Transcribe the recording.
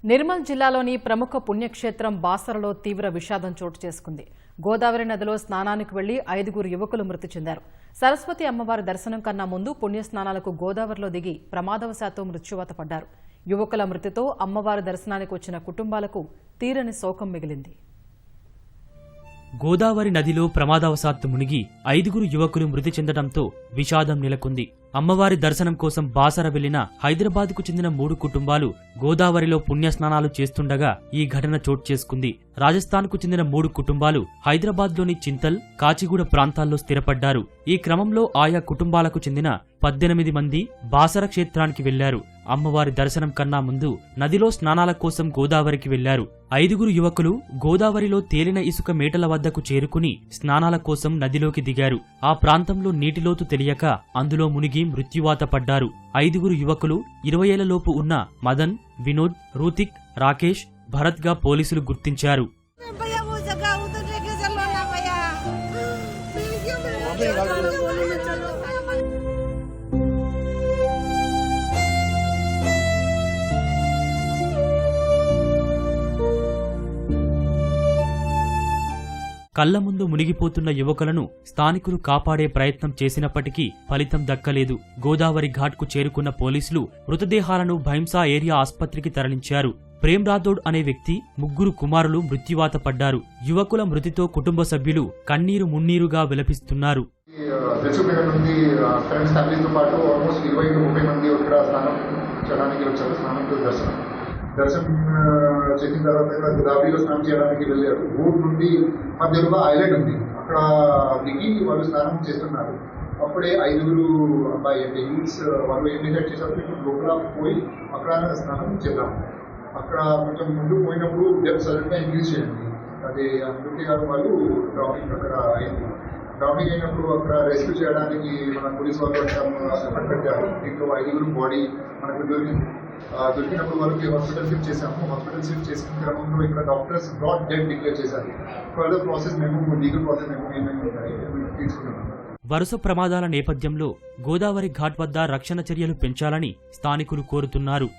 నిర్మల్ జిల్లాలోని ప్రముఖ పుణ్యక్షేత్రం బాసరలో తీవ్ర విషాదం చోటు చేసుకుంది. గోదావరి నదిలో స్నానానికి వెళ్లి 5 యువకులు మృతి చెందారు. సరస్వతి అమ్మవారి దర్శనం కన్నా ముందు పుణ్యస్నానాలకు గోదావరిలో దిగి ప్రమాదవశాత్తు మృత్యువాత పడ్డారు. యువకుల మృతితో అమ్మవారి దర్శనానికి వచ్చిన కుటుంబాలకు తీరని శోకం మిగిలింది. గోదావరి నదిలో ప్రమాదవశాత్తు మునిగి 5 యువకులు మృతి చెందడంతో విషాదం నెలకొంది. అమ్మవారి దర్శనం కోసం బాసర వెళ్లిన హైదరాబాద్కు చెందిన 3 కుటుంబాలు గోదావరిలో పుణ్యస్నానాలు చేస్తుండగా ఈ ఘటన చోటు చేసుకుంది. రాజస్థాన్కు చెందిన 3 కుటుంబాలు హైదరాబాద్లోని చింతల్, కాచిగూడ ప్రాంతాల్లో స్థిరపడ్డారు. ఈ క్రమంలో ఆయా కుటుంబాలకు చెందిన 18 మంది బాసర క్షేత్రానికి వెళ్లారు. అమ్మవారి దర్శనం కన్నా ముందు నదిలో స్నానాల కోసం గోదావరికి వెళ్లారు. 5 యువకులు గోదావరిలో తేలిన ఇసుక మేటల వద్దకు చేరుకుని స్నానాల కోసం నదిలోకి దిగారు. ఆ ప్రాంతంలో నీటిలోతు తెలియక అందులో మునిగి మృత్యువాత పడ్డారు. 5 యువకులు 20 ఏళ్లలోపు ఉన్న మదన్, వినోద్, రూతిక్, రాకేష్, భరత్ గా పోలీసులు గుర్తించారు. కళ్ల ముందు మునిగిపోతున్న యువకులను స్థానికులు కాపాడే ప్రయత్నం చేసినప్పటికీ ఫలితం దక్కలేదు. గోదావరి ఘాట్కు చేరుకున్న పోలీసులు మృతదేహాలను భైంసా ఏరియా ఆస్పత్రికి తరలించారు. ప్రేమ్ రాథోడ్ అనే వ్యక్తి, 3 కుమారులు మృత్యువాత పడ్డారు. యువకుల మృతితో కుటుంబ సభ్యులు కన్నీరు మున్నీరుగా విలపిస్తున్నారు. దర్శనం చేసిన తర్వాత గోదావరిలో స్నానం చేయడానికి వెళ్ళారు. ఊరు నుండి మధ్యలో ఐలాండ్ ఉంది, అక్కడ దిగి వాళ్ళు స్నానం చేస్తున్నారు. అప్పుడే 5 అబ్బాయి అంటే యూత్స్ వాళ్ళు ఏం డిసైడ్ చేశారు, లోపల పోయి అక్కడ స్నానం చేద్దాం. అక్కడ కొంచెం ముందు పోయినప్పుడు డెప్త్ సడన్గా ఇంక్రీజ్ చేయండి. అది అందుకే గారు వాళ్ళు డ్రాపింగ్ అక్కడ అయింది. డ్రాపింగ్ అయినప్పుడు అక్కడ రెస్క్యూ చేయడానికి మన పోలీస్ వాళ్ళు ఎఫర్ట్ పెట్టారు. దీంట్లో 5 బాడీ మనకు దొరికినప్పుడు వాళ్ళకి హాస్పిటల్ షిఫ్ట్ చేశాము. హాస్పిటల్ షిఫ్ట్ చేసిన క్రమంలో ఇక్కడ డాక్టర్స్ బ్రాడ్ డెడ్ డిక్లేర్ చేశారు. ఫర్దర్ ప్రాసెస్ మేము లీగల్ ప్రాసెస్ ఏమేమి ఉంటాయి తీసుకున్నాము. వరుస ప్రమాదాల నేపథ్యంలో గోదావరి ఘాట్ వద్ద రక్షణ చర్యలు పెంచాలని స్థానికులు కోరుతున్నారు.